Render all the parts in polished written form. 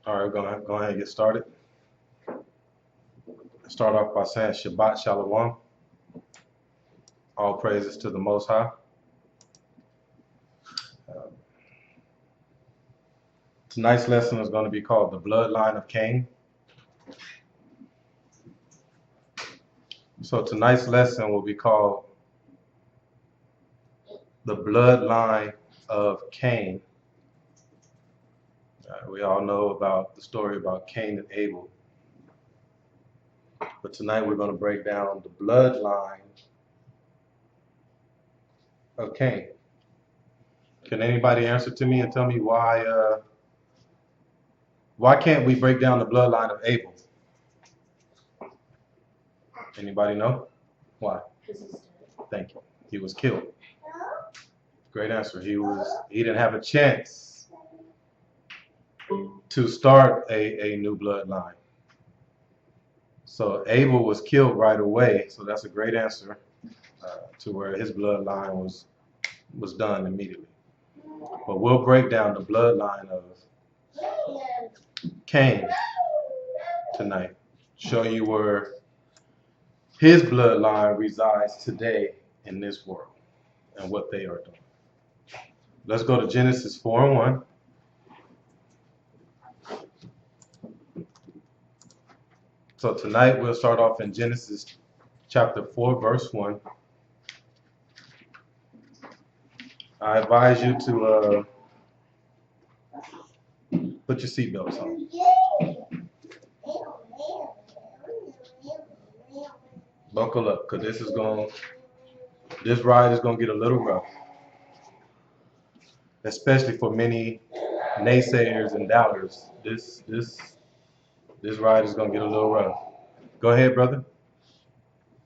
All right, we're gonna go ahead and get started. Start off by saying Shabbat Shalom. All praises to the Most High. Tonight's lesson is going to be called The Bloodline of Cain. So tonight's lesson will be called The Bloodline of Cain. We all know about the story about Cain and Abel. But tonight we're going to break down the bloodline of Cain. Can anybody answer to me and tell me why can't we break down the bloodline of Abel? Anybody know? Why? Thank you. He was killed. Great answer. He didn't have a chance to start a new bloodline. So Abel was killed right away. So that's a great answer to where his bloodline was done immediately. But we'll break down the bloodline of Cain tonight. Show you where his bloodline resides today in this world and what they are doing. Let's go to Genesis 4:1. So tonight we'll start off in Genesis chapter 4, verse 1. I advise you to put your seatbelts on. Buckle up, because this ride is gonna get a little rough, especially for many naysayers and doubters. This ride is gonna get a little rough. Go ahead, brother.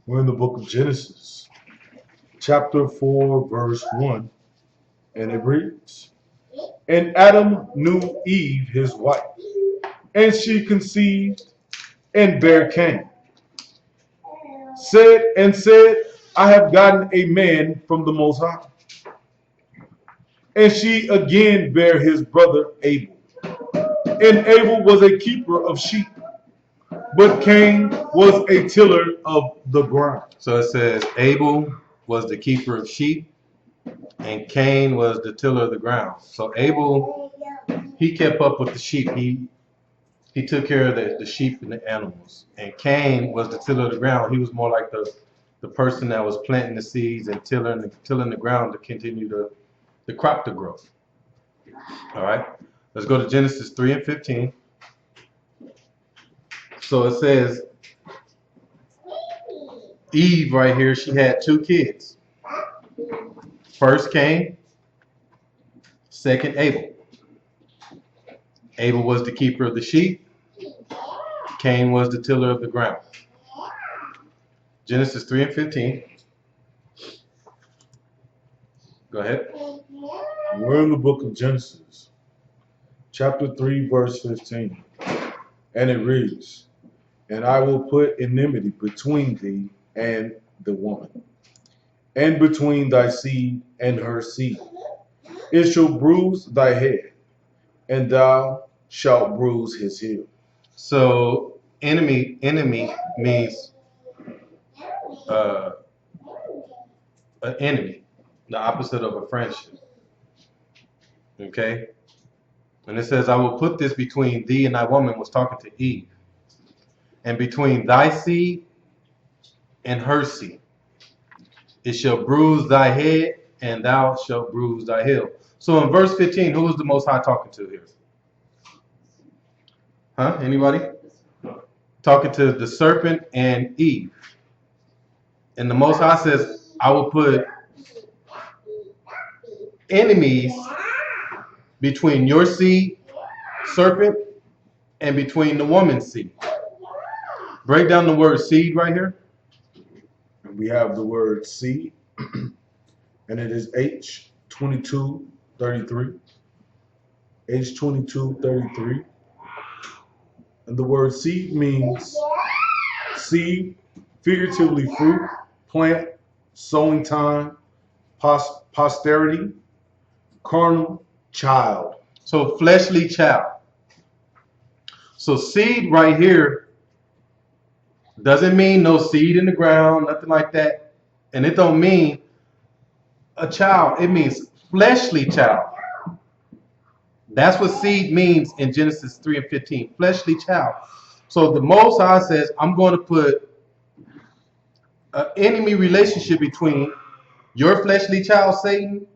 We're in the book of Genesis, chapter 4, verse 1, and it reads, "And Adam knew Eve, his wife, and she conceived and bare Cain. Said, I have gotten a man from the Most High. And she again bare his brother Abel. And Abel was a keeper of sheep, but Cain was a tiller of the ground." So it says Abel was the keeper of sheep and Cain was the tiller of the ground. So Abel, he kept up with the sheep. He took care of the sheep and the animals. And Cain was the tiller of the ground. He was more like the person that was planting the seeds and tilling the ground to continue the crop to grow. All right, let's go to Genesis 3:15. So it says Eve right here, she had two kids. First Cain, second Abel. Abel was the keeper of the sheep. Cain was the tiller of the ground. Genesis 3:15. Go ahead. We're in the book of Genesis, chapter 3, verse 15. And it reads, "And I will put enmity between thee and the woman, and between thy seed and her seed. It shall bruise thy head, and thou shalt bruise his heel." So enemy means an enemy, the opposite of a friendship. Okay? And it says, I will put this between thee and thy woman, was talking to Eve, and between thy seed and her seed. It shall bruise thy head, and thou shalt bruise thy heel. So in verse 15, who is the Most High talking to here? Huh? Anybody? Talking to the serpent and Eve. And the Most High says, I will put enemies between your seed, serpent, and between the woman's seed. Break down the word seed right here. And we have the word seed, and it is H2233. H2233. And the word seed means seed, figuratively fruit, plant, sowing time, posterity, carnal, child. So fleshly child. So seed right here doesn't mean no seed in the ground, nothing like that. And it don't mean a child. It means fleshly child. That's what seed means in Genesis 3 and 15. Fleshly child. So the Most High says, I'm going to put an enemy relationship between your fleshly child, Satan,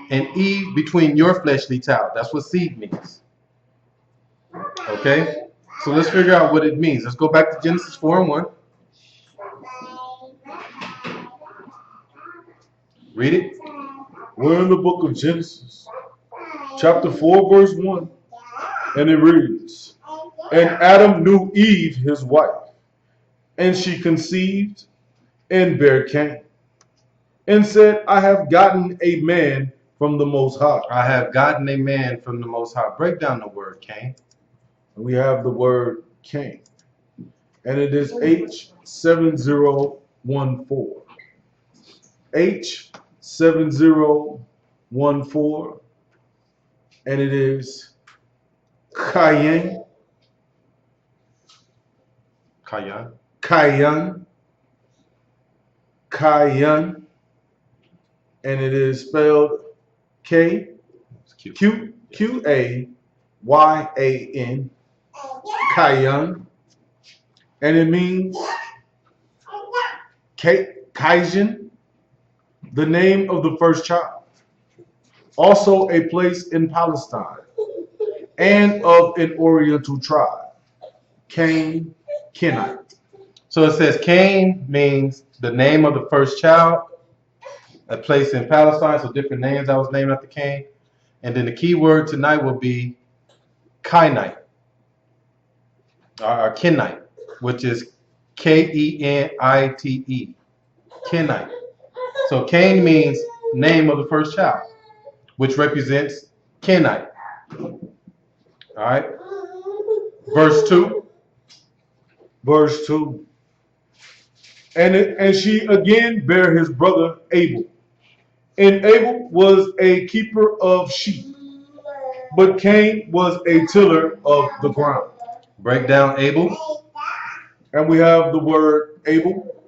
and Eve between your fleshly child. That's what seed means. Okay? So let's figure out what it means. Let's go back to Genesis 4 and 1. Read it. We're in the book of Genesis, chapter 4, verse 1. And it reads, And Adam knew Eve, his wife, and she conceived and bare Cain, and said, I have gotten a man from the Most High. I have gotten a man from the Most High. Break down the word Cain. And we have the word Cain, and it is H7014. H7014, and it is Cain. Kayan. Cain, and it is spelled K Q Q A Y A N, Cain, and it means Kaizen, the name of the first child, also a place in Palestine, and of an Oriental tribe, Cain, Kenite. So it says Cain means the name of the first child, a place in Palestine, so different names I was named after Cain. And then the key word tonight will be Kainite, or Kenite, which is Kenite. Kenite. So Cain means name of the first child, which represents Kenite. All right. Verse 2. Verse 2. And she again bare his brother Abel. And Abel was a keeper of sheep, but Cain was a tiller of the ground. Break down Abel. And we have the word Abel,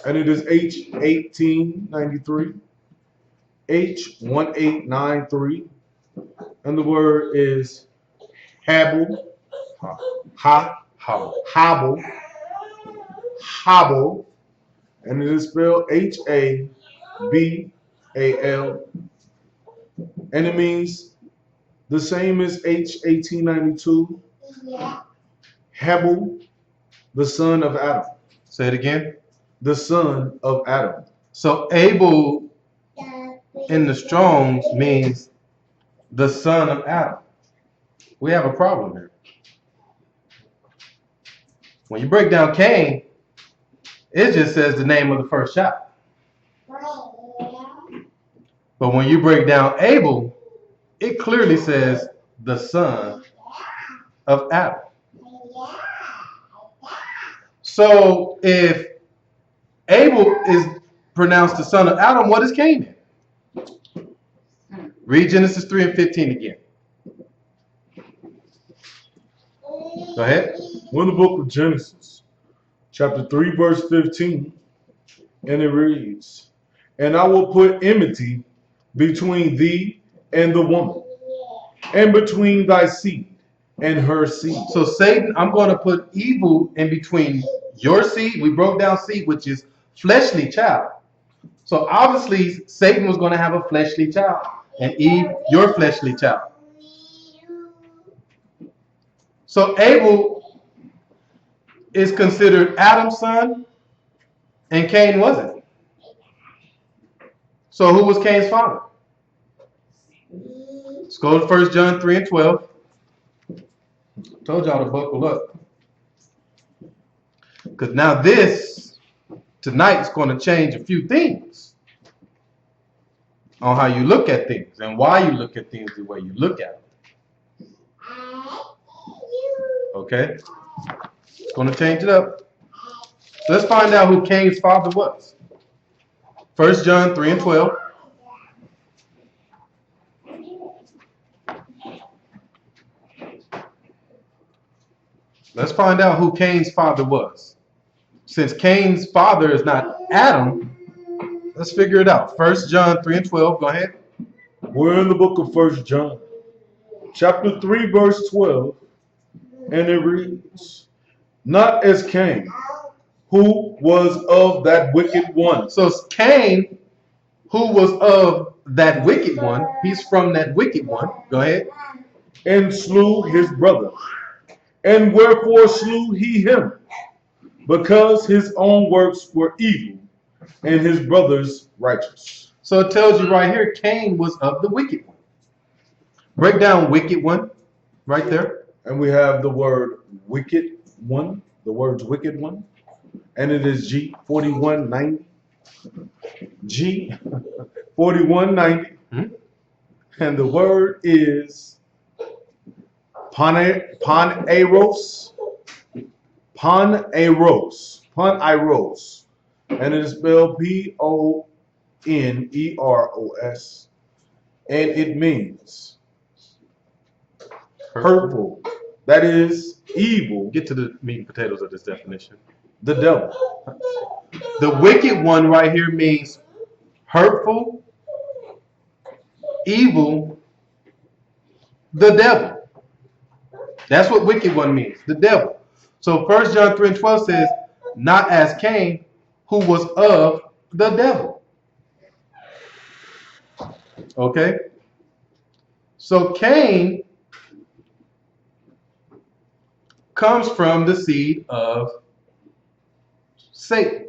and it is H1893, H1893, and the word is Habel, Habel, and it is spelled Habal, and it means the same as H1892, Habel, the son of Adam. Say it again. The son of Adam. So Abel in the Strong's means the son of Adam. We have a problem here. When you break down Cain, it just says the name of the first child. But when you break down Abel, it clearly says the son of Adam. So if Abel is pronounced the son of Adam, what is Cain then? Read Genesis 3 and 15 again. Go ahead. We're in the book of Genesis, chapter 3, verse 15, and it reads, And I will put enmity between thee and the woman, and between thy seed and her seed. So Satan, I'm going to put evil in between your seed. We broke down seed, which is fleshly child. So obviously Satan was going to have a fleshly child, and Eve, your fleshly child. So Abel is considered Adam's son, and Cain wasn't. So who was Cain's father? Let's go to 1 John 3 and 12. Told y'all to buckle up. Because now this, tonight, is going to change a few things on how you look at things and why you look at things the way you look at them. Okay? It's going to change it up. So let's find out who Cain's father was. 1 John 3 and 12. Let's find out who Cain's father was. Since Cain's father is not Adam, let's figure it out. 1 John 3 and 12. Go ahead. We're in the book of 1 John, chapter 3, verse 12, and it reads, not as Cain, who was of that wicked one. So Cain, who was of that wicked one, he's from that wicked one. Go ahead. And slew his brother. And wherefore slew he him? Because his own works were evil, and his brother's righteous. So it tells you right here, Cain was of the wicked one. Break down wicked one right there. And we have the word wicked one, the words wicked one, and it is G4190. G4190. And the word is Paneros. Paneros. And it is spelled Poneros. And it means hurtful. That is evil. Get to the meat and potatoes of this definition. The devil. The wicked one right here means hurtful, evil, the devil. That's what wicked one means, the devil. So 1 John 3 and 12 says, not as Cain, who was of the devil. Okay? So Cain comes from the seed of Satan.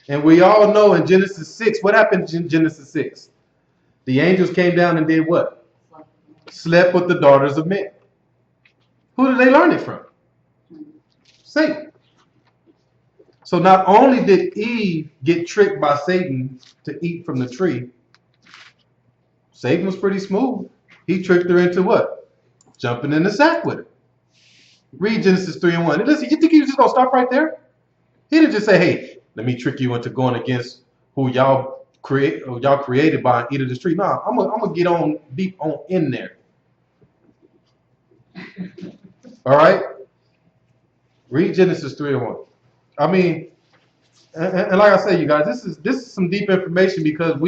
And we all know in Genesis 6, what happened in Genesis 6? The angels came down and did what? Slept with the daughters of men. Who did they learn it from? Satan. So not only did Eve get tricked by Satan to eat from the tree, Satan was pretty smooth. He tricked her into what? Jumping in the sack with her. Read Genesis 3 and 1. And listen, you think he was just going to stop right there? He didn't just say, hey, let me trick you into going against who y'all created by eating this tree. Nah, I'm gonna get on deep on in there. All right? Read Genesis 3 and 1. I mean, and like I say, you guys, this is some deep information because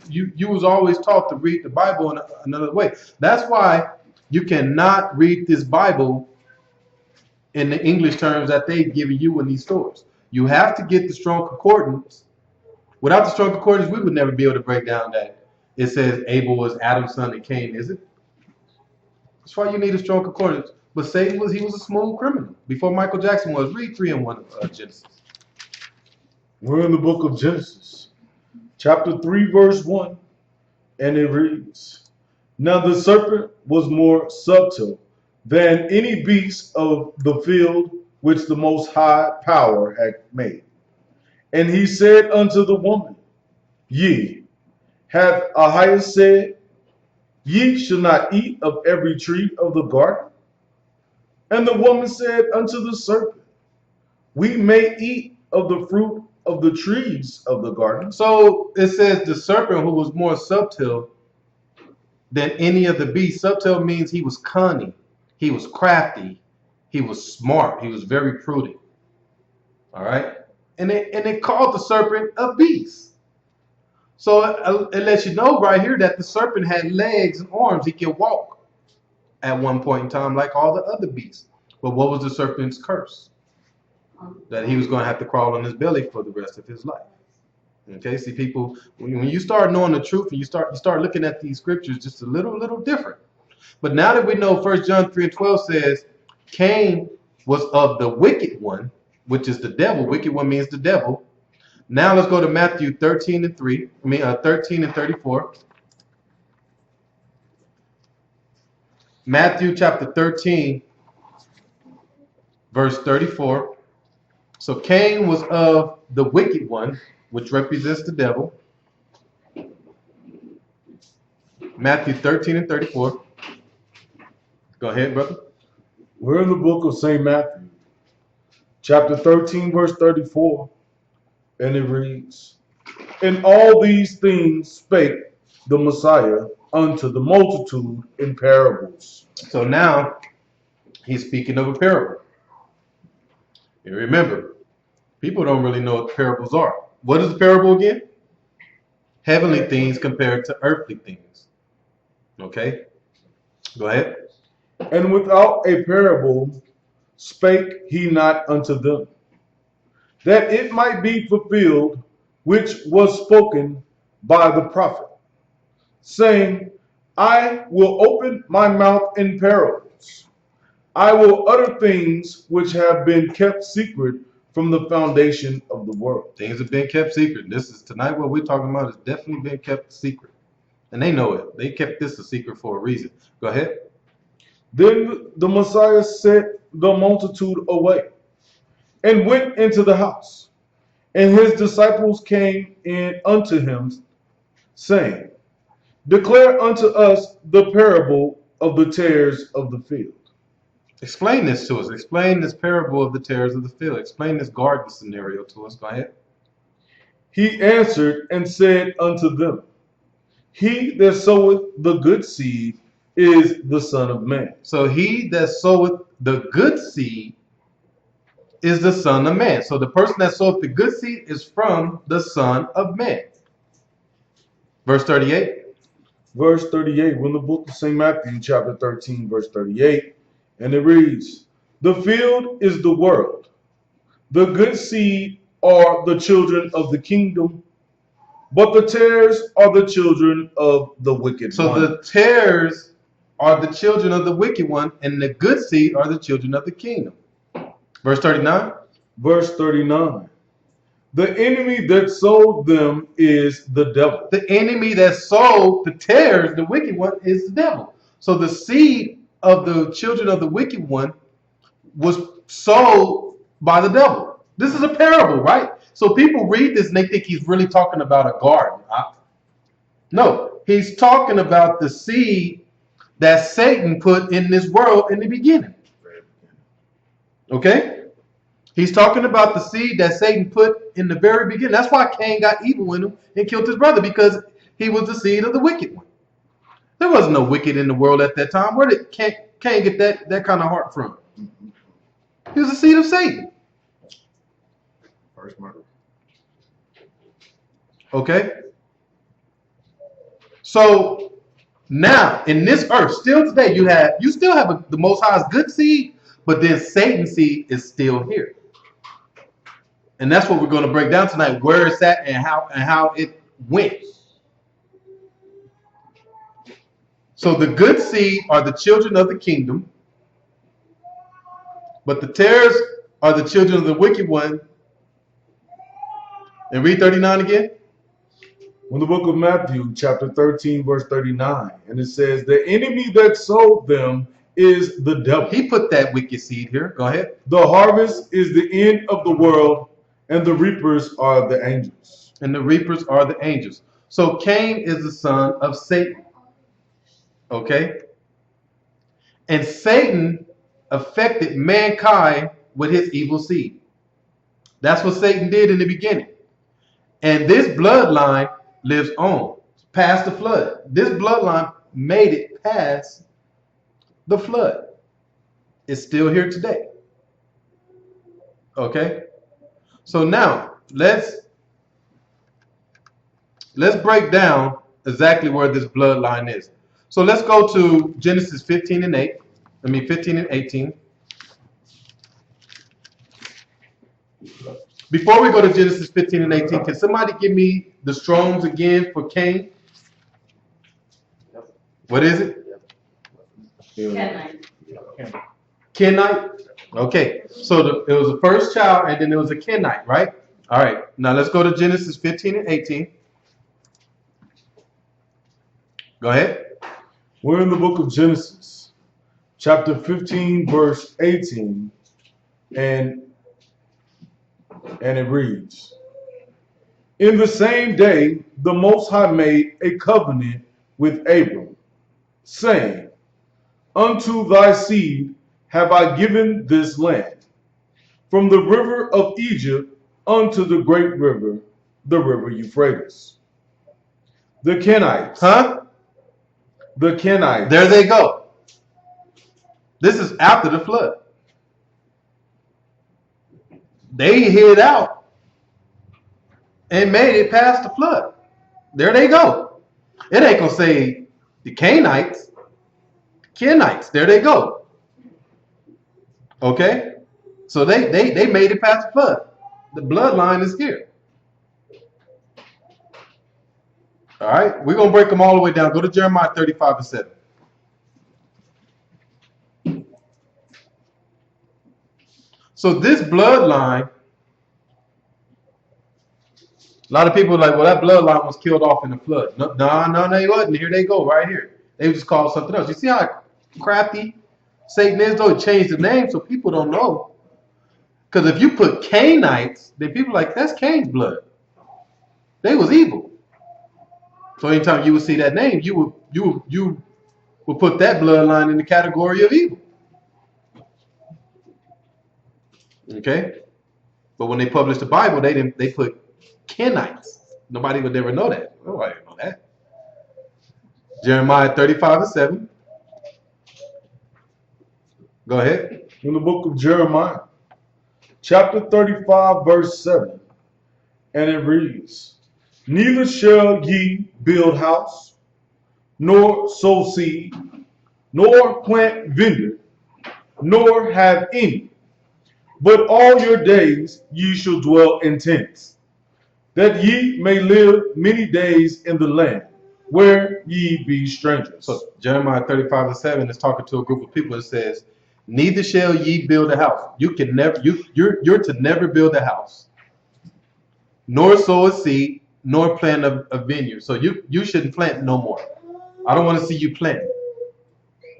you was always taught to read the Bible in another way. That's why you cannot read this Bible in the English terms that they've given you in these stores. You have to get the strong concordance. Without the strong concordance, we would never be able to break down that it says Abel was Adam's son and Cain, is it? That's why you need a strong concordance. But Satan was a smooth criminal before Michael Jackson was. Read 3 and 1 of Genesis. We're in the book of Genesis, chapter 3, verse 1, and it reads, now the serpent was more subtle than any beast of the field which the Most High Power had made. And he said unto the woman, Ye, hath Ahijah said, Ye shall not eat of every tree of the garden? And the woman said unto the serpent, We may eat of the fruit of the trees of the garden. So it says the serpent who was more subtle than any of the beasts. Subtle means he was cunning, he was crafty, he was smart, he was very prudent. All right? And it called the serpent a beast. So it lets you know right here that the serpent had legs and arms. He could walk at one point in time like all the other beasts. But what was the serpent's curse? That he was going to have to crawl on his belly for the rest of his life. Okay, see, people, when you start knowing the truth and you start looking at these scriptures just a little different. But now that we know 1 John 3 and 12 says Cain was of the wicked one, which is the devil. Wicked one means the devil. Now let's go to Matthew 13 and 34. Matthew chapter 13, verse 34. So Cain was of the wicked one, which represents the devil. Matthew 13 and 34. Go ahead, brother. We're in the book of St. Matthew, chapter 13, verse 34, and it reads, And all these things spake the Messiah unto the multitude in parables. So now He's speaking of a parable. And remember, people don't really know what parables are. What is a parable again? Heavenly things compared to earthly things. Okay? Go ahead. And without a parable spake he not unto them, that it might be fulfilled which was spoken by the prophet, saying, I will open my mouth in parables. I will utter things which have been kept secret from the foundation of the world. Things have been kept secret. This is tonight what we're talking about has definitely been kept secret. And they know it. They kept this a secret for a reason. Go ahead. Then the Messiah sent the multitude away and went into the house. And his disciples came in unto him, saying, Declare unto us the parable of the tares of the field. Explain this to us. Explain this parable of the tares of the field. Explain this garden scenario to us. Go ahead. He answered and said unto them, He that soweth the good seed is the Son of Man. So he that soweth the good seed is the Son of Man. So the person that soweth the good seed is from the Son of Man. Verse 38. Verse 38, we're in the book of St. Matthew, chapter 13, verse 38, and it reads, The field is the world. The good seed are the children of the kingdom, but the tares are the children of the wicked So one. the tares are the children of the wicked one, and the good seed are the children of the kingdom. Verse 39. Verse 39, the enemy that sowed them is the devil. The enemy that sowed the tares, the wicked one, is the devil. So the seed of the children of the wicked one was sowed by the devil. This is a parable, right? So people read this and they think he's really talking about a garden. No, he's talking about the seed that Satan put in this world in the beginning. Okay? He's talking about the seed that Satan put in the very beginning. That's why Cain got evil in him and killed his brother, because he was the seed of the wicked one. There was no wicked in the world at that time. Where did Cain get that kind of heart from? He was the seed of Satan. First murder. Okay? So now in this earth, still today, you still have the Most High's good seed, but then Satan's seed is still here. And that's what we're going to break down tonight, where it's at and how it went. So the good seed are the children of the kingdom, but the tares are the children of the wicked one. And read 39 again. In the book of Matthew, chapter 13, verse 39, and it says, The enemy that sowed them is the devil. He put that wicked seed here. Go ahead. The harvest is the end of the world, and the reapers are the angels. And the reapers are the angels. So Cain is the son of Satan. Okay? And Satan affected mankind with his evil seed. That's what Satan did in the beginning. And this bloodline lives on past the flood. This bloodline made it past the flood. It's still here today. Okay? So now let's break down exactly where this bloodline is. So let's go to Genesis 15 and 18. Before we go to Genesis 15 and 18, can somebody give me the Strongs again for Cain? What is it? Kenite. Okay, so it was the first child, and then there was a Kenite, right? All right, now let's go to Genesis 15 and 18. Go ahead. We're in the book of Genesis, chapter 15, verse 18, and it reads, In the same day, the Most High made a covenant with Abram, saying, Unto thy seed have I given this land, from the river of Egypt unto the great river, the river Euphrates. The Kenites. Huh? The Kenites. There they go. This is after the flood. They hid out and made it past the flood. There they go. It ain't gonna say the Cainites, Kenites. There they go. Okay, so they made it past the flood. The bloodline is here. All right, we're gonna break them all the way down. Go to Jeremiah 35:7. So this bloodline, a lot of people are like, well, that bloodline was killed off in the flood. No, it wasn't. Here they go, right here. They just called something else. You see how crafty Satan is, though? He changed the name so people don't know. Because if you put Cainites, then people are like, that's Cain's blood. They was evil. So anytime you would see that name, you would put that bloodline in the category of evil. Okay? But when they published the Bible, they put Kenites. Nobody would ever know that. Nobody would know that. Jeremiah 35:7. Go ahead. In the book of Jeremiah, chapter 35, verse 7, and it reads, Neither shall ye build house, nor sow seed, nor plant vineyard, nor have any, but all your days ye shall dwell in tents, that ye may live many days in the land where ye be strangers. So Jeremiah 35:7 is talking to a group of people. It says, neither shall ye build a house. You can never, you're to never build a house, nor sow a seed, nor plant a vineyard. So you shouldn't plant no more. I don't want to see you planting.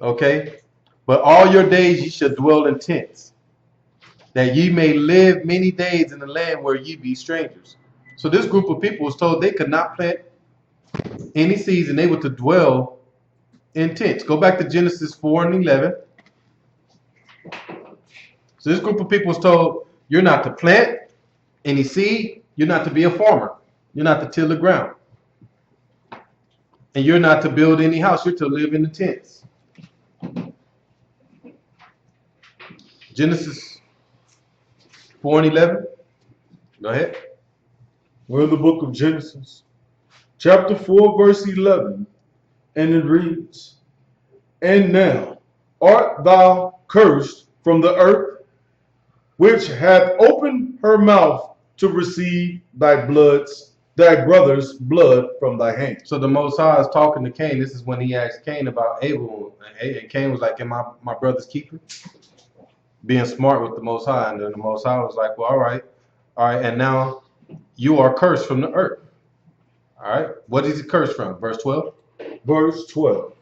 Okay? But all your days ye shall dwell in tents, that ye may live many days in the land where ye be strangers. So this group of people was told they could not plant any seeds, and they were to dwell in tents. Go back to Genesis 4:11. So this group of people was told, you're not to plant any seed, you're not to be a farmer, you're not to till the ground, and you're not to build any house, you're to live in the tents. Genesis 4:11. Go ahead. We're in the book of Genesis, chapter 4, verse 11, and it reads, And now art thou cursed from the earth, which hath opened her mouth to receive thy brother's blood from thy hand. So the Most High is talking to Cain. This is when he asked Cain about Abel, and Cain was like, am I my brother's keeper? Being smart with the Most High, and then the Most High was like, well, all right, and now you are cursed from the earth. All right, what is he cursed from? Verse 12. Verse 12.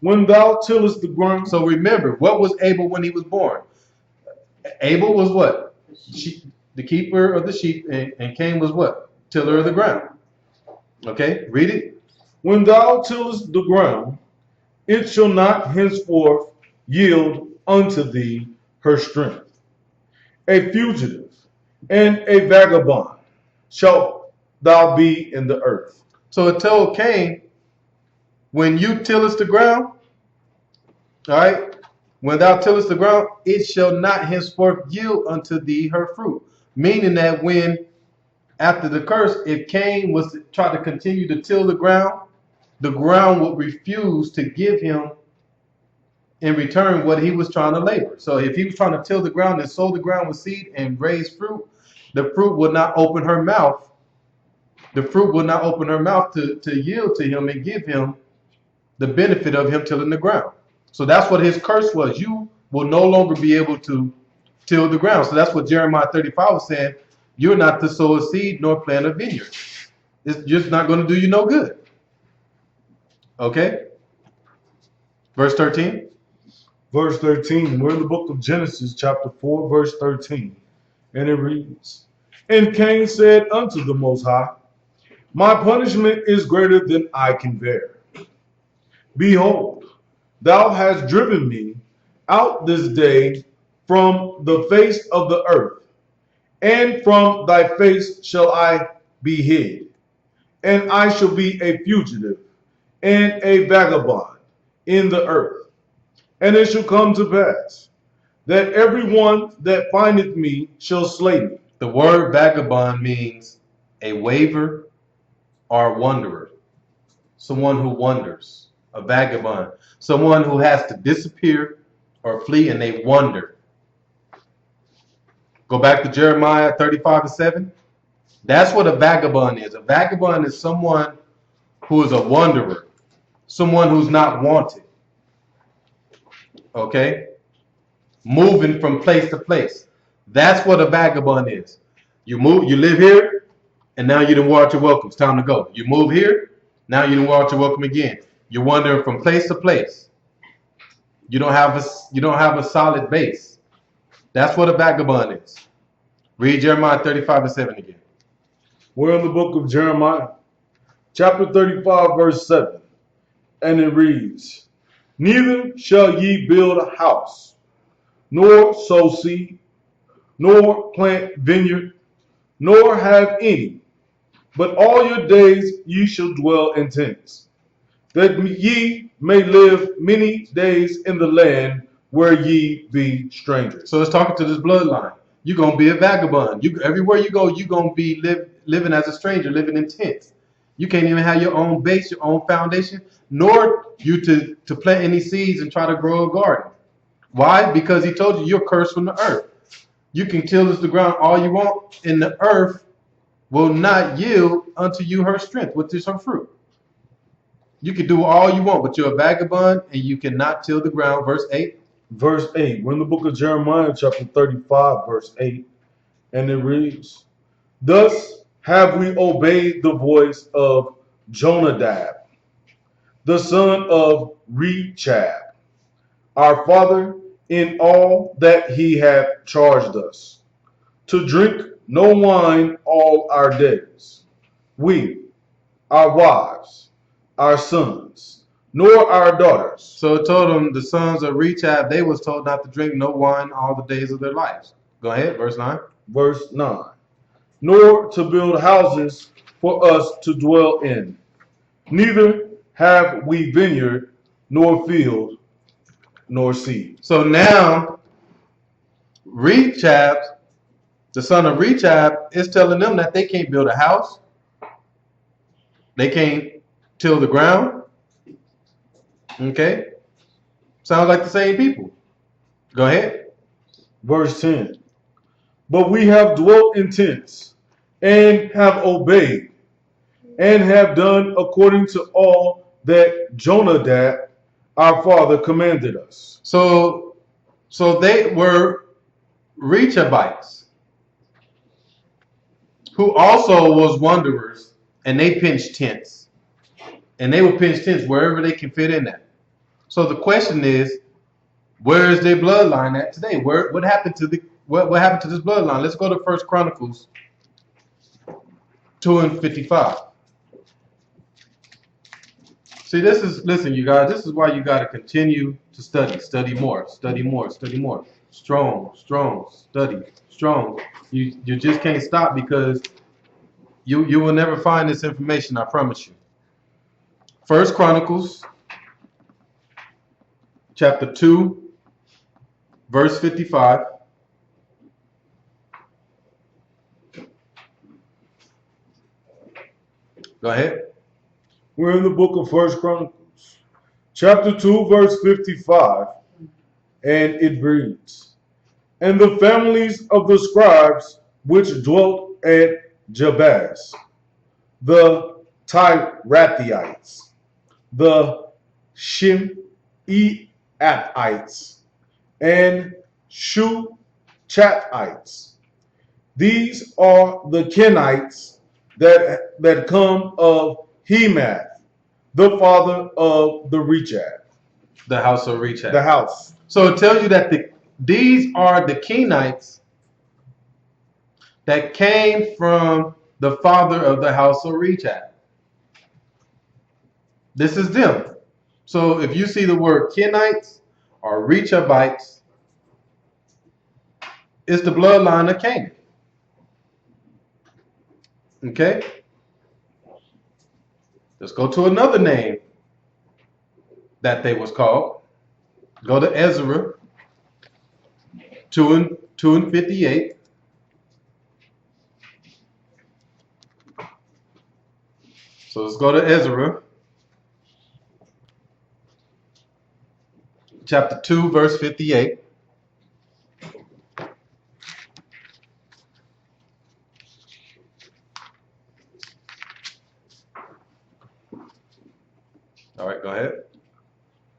When thou tillest the ground. So remember, what was Abel when he was born? Abel was what? The keeper of the sheep, and Cain was what? Tiller of the ground. Okay, read it. When thou tillest the ground, it shall not henceforth yield unto thee her strength. A fugitive and a vagabond shalt thou be in the earth. So it told Cain, when you tillest the ground, all right, when thou tillest the ground, it shall not henceforth yield unto thee her fruit. Meaning that when, after the curse, if Cain was to try to continue to till the ground would refuse to give him in return what he was trying to labor. So if he was trying to till the ground and sow the ground with seed and raise fruit, the fruit would not open her mouth. The fruit would not open her mouth to yield to him and give him the benefit of him tilling the ground. So that's what his curse was. You will no longer be able to till the ground. So that's what Jeremiah 35 was saying. You're not to sow a seed nor plant a vineyard. It's just not going to do you no good. Okay? Verse 13. Verse 13. We're in the book of Genesis, chapter 4, verse 13. And it reads, And Cain said unto the Most High, My punishment is greater than I can bear. Behold, thou hast driven me out this day from the face of the earth, and from thy face shall I be hid, and I shall be a fugitive and a vagabond in the earth. And it shall come to pass that everyone that findeth me shall slay me. The word vagabond means a waver or wanderer, someone who wanders, a vagabond, someone who has to disappear or flee and they wander. Go back to Jeremiah 35:7. That's what a vagabond is. A vagabond is someone who is a wanderer, someone who's not wanted. Okay? Moving from place to place. That's what a vagabond is. You move, you live here, and now you done wore out your welcome. It's time to go. You move here, now you done wore out your welcome again. You're wandering from place to place. You don't have a solid base. That's what a vagabond is. Read Jeremiah 35:7 again. We're in the book of Jeremiah, chapter 35, verse 7. And it reads, Neither shall ye build a house, nor sow seed, nor plant vineyard, nor have any, but all your days ye shall dwell in tents, that ye may live many days in the land where ye be strangers. So it's talking to this bloodline. You're going to be a vagabond. Everywhere you go, you're going to be living as a stranger, living in tents. You can't even have your own base, your own foundation, nor you to plant any seeds and try to grow a garden. Why? Because he told you you're cursed from the earth. You can till the ground all you want, and the earth will not yield unto you her strength, which is her fruit. You can do all you want, but you're a vagabond and you cannot till the ground. Verse 8. Verse 8. We're in the book of Jeremiah, chapter 35, verse 8. And it reads, Thus have we obeyed the voice of Jonadab, the son of Rechab, our father, in all that he hath charged us, to drink no wine all our days, we, our wives, our sons, nor our daughters. So it told them the sons of Rechab, they was told not to drink no wine all the days of their lives. Go ahead, verse 9. Verse 9. Nor to build houses for us to dwell in, neither have we vineyard, nor field, nor seed. So now Rechab, the son of Rechab, is telling them that they can't build a house. They can't till the ground. Okay? Sounds like the same people. Go ahead. Verse 10. But we have dwelt in tents, and have obeyed, and have done according to all that Jonadab, our father, commanded us. So they were Rechabites, who also was wanderers, and they pitched tents. And they will pitch tents wherever they can fit in at. So the question is, where is their bloodline at today? What happened to what happened to this bloodline? Let's go to 1 Chronicles 2:55. See, listen, you guys, this is why you got to continue to study more, study more, study more. Strong, study, strong. You just can't stop because you will never find this information, I promise you. 1 Chronicles chapter 2, verse 55. Go ahead. We're in the book of 1 Chronicles, chapter 2, verse 55, and it reads, And the families of the scribes which dwelt at Jabaz, the Tirathites, the Shimeites, and Shuchathites. These are the Kenites that come of Hemath, the father of the Rechab. The house of Rechab. The house. So it tells you that these are the Kenites that came from the father of the house of Rechab. This is them. So if you see the word Kenites or Rechabites, it's the bloodline of Cain. Okay? Let's go to another name that they was called. Go to Ezra 2 and 58. So let's go to Ezra chapter 2, verse 58. All right, go ahead.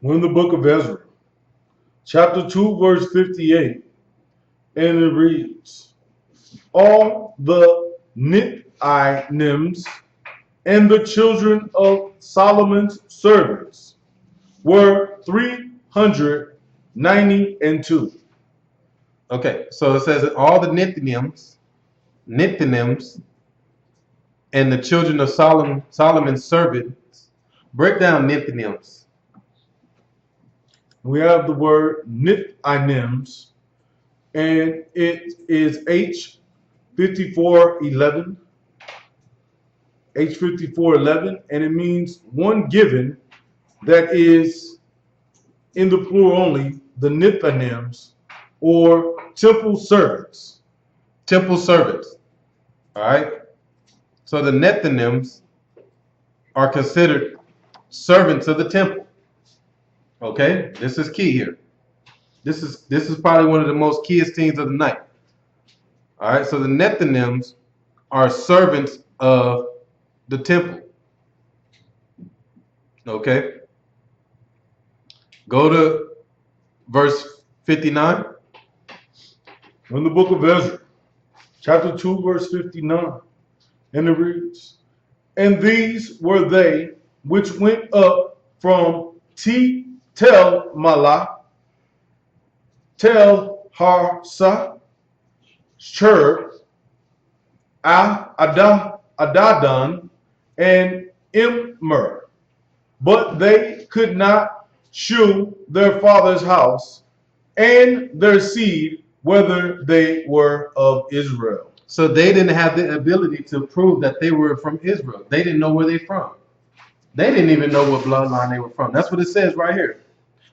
We're in the book of Ezra, chapter 2, verse 58, and it reads, all the Nithinims and the children of Solomon's servants were 392. Okay, so it says that all the Nithinims, and the children of Solomon's servants. Break down Nithinims. We have the word Nithinims, and it is H5411. H5411, and it means one given, that is in the plural only, the Nithinims, or temple servants. Temple servants. All right. So the Nethinims are considered servants of the temple. Okay, this is key here. This is probably one of the most keyest things of the night. All right. So the Nethinims are servants of the temple. Okay. Go to verse 59. In the book of Ezra, chapter 2, verse 59, and it reads, and these were they which went up from Tel Malah, Tel Harsa, Shur, Adadan, and Immer. But they could not shew their father's house and their seed, whether they were of Israel. So they didn't have the ability to prove that they were from Israel. They didn't know where they're from. They didn't even know what bloodline they were from. That's what it says right here.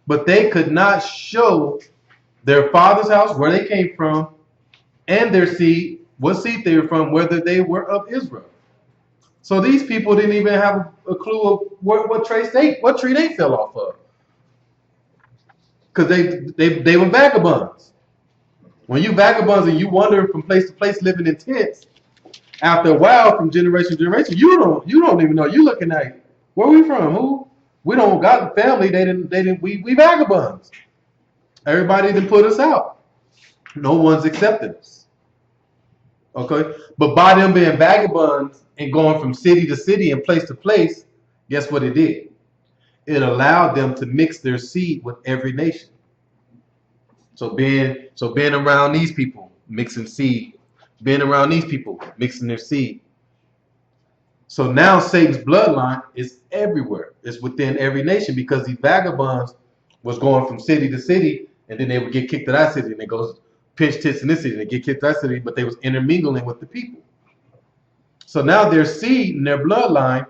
But they could not show their father's house, where they came from, and their seed, what seed they were from, whether they were of Israel. So these people didn't even have a clue of what tree they fell off of, because they were vagabonds. When you vagabonds and you wander from place to place living in tents, after a while, from generation to generation, you don't even know. You looking at where we from? Who? We don't got a family. They didn't. We vagabonds. Everybody didn't put us out. No one's accepted us. Okay, but by them being vagabonds and going from city to city and place to place, guess what it did? It allowed them to mix their seed with every nation. So being around these people, mixing seed, being around these people, mixing their seed. So now Satan's bloodline is everywhere. It's within every nation, because these vagabonds was going from city to city, and then they would get kicked to that city, and they go pinch tits in this city, and they get kicked to that city, but they was intermingling with the people. So now their seed and their bloodline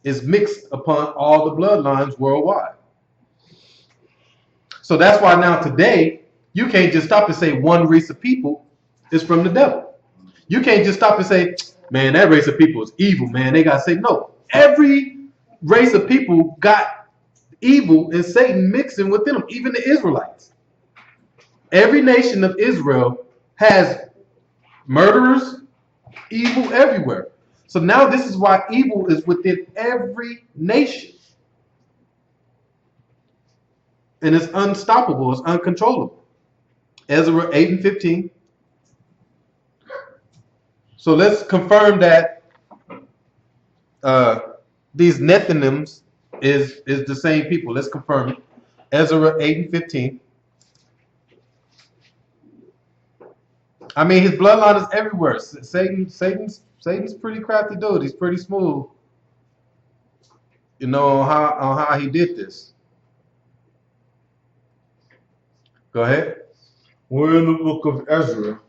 is mixed upon all the bloodlines worldwide. So that's why now today, you can't just stop and say one race of people is from the devil. You can't just stop and say, man, that race of people is evil, man. They got to say, no. Every race of people got evil and Satan mixing within them, even the Israelites. Every nation of Israel has murderers, evil everywhere. So now this is why evil is within every nation. And it's unstoppable, it's uncontrollable. Ezra 8 and 15. So let's confirm that these Nethinims is the same people. Let's confirm it. Ezra 8 and 15. I mean, his bloodline is everywhere. Satan's pretty crafty dude. He's pretty smooth, you know, on how he did this. Go ahead. We're in the book of Ezra,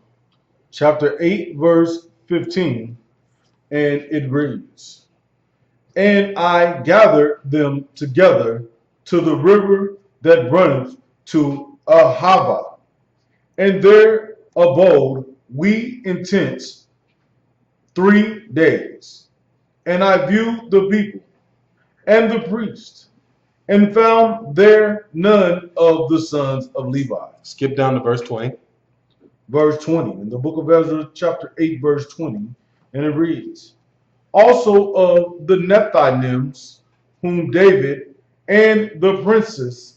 chapter 8, verse 15, and it reads, and I gathered them together to the river that runneth to Ahava, and there abode we in tents 3 days. And I viewed the people and the priests, and found there none of the sons of Levi. Skip down to verse 20. Verse 20, in the book of Ezra, chapter 8, verse 20, and it reads, also of the Nethinims, whom David and the princes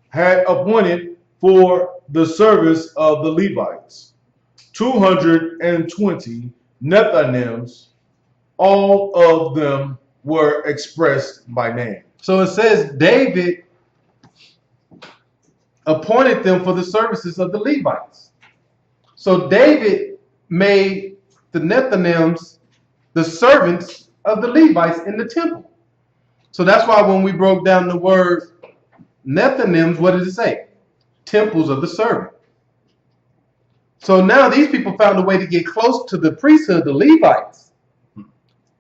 had appointed for the service of the Levites, 220 Nethinims, all of them were expressed by name. So it says David appointed them for the services of the Levites. So David made the Nethinims the servants of the Levites in the temple. So that's why when we broke down the word Nethinims, what did it say? Temples of the servant. So now these people found a way to get close to the priesthood, the Levites.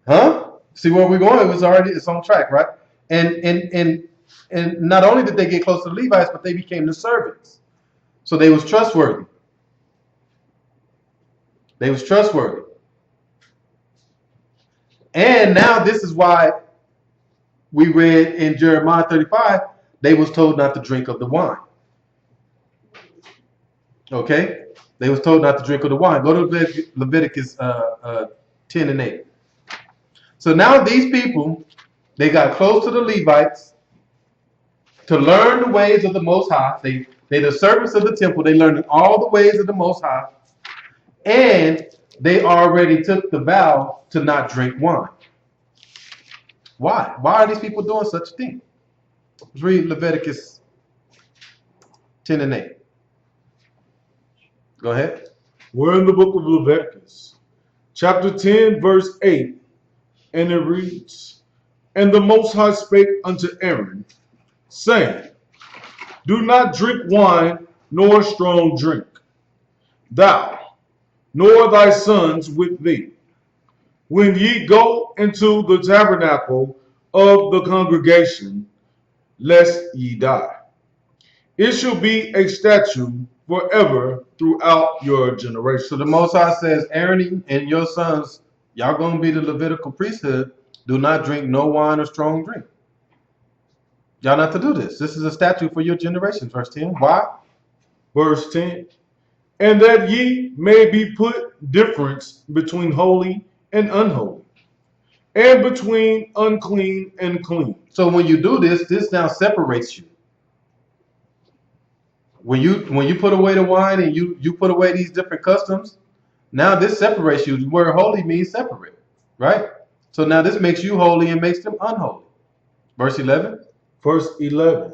Huh? See where we're going? It's on track, right? And not only did they get close to the Levites, but they became the servants. So they was trustworthy. They was trustworthy. And now this is why we read in Jeremiah 35, they was told not to drink of the wine. Okay? They was told not to drink of the wine. Go to Leviticus 10 and 8. So now these people, they got close to the Levites to learn the ways of the Most High. They the servants of the temple. They learned all the ways of the Most High. And they already took the vow to not drink wine. Why? Why are these people doing such a thing? Let's read Leviticus 10 and 8. Go ahead. We're in the book of Leviticus, chapter 10, verse 8, and it reads, and the Most High spake unto Aaron, saying, do not drink wine nor strong drink, thou, nor thy sons with thee, when ye go into the tabernacle of the congregation, lest ye die. It shall be a statute forever throughout your generations. So the Most High says, Aaron and your sons, y'all going to be the Levitical priesthood. Do not drink no wine or strong drink. Y'all not to do this. This is a statute for your generations. Verse 10. Why? Verse 10. And that ye may be put difference between holy and unholy, and between unclean and clean. So when you do this, this now separates you. When you put away the wine and you put away these different customs, now this separates you. Where holy means separate, right? So now this makes you holy and makes them unholy. Verse 11. Verse 11.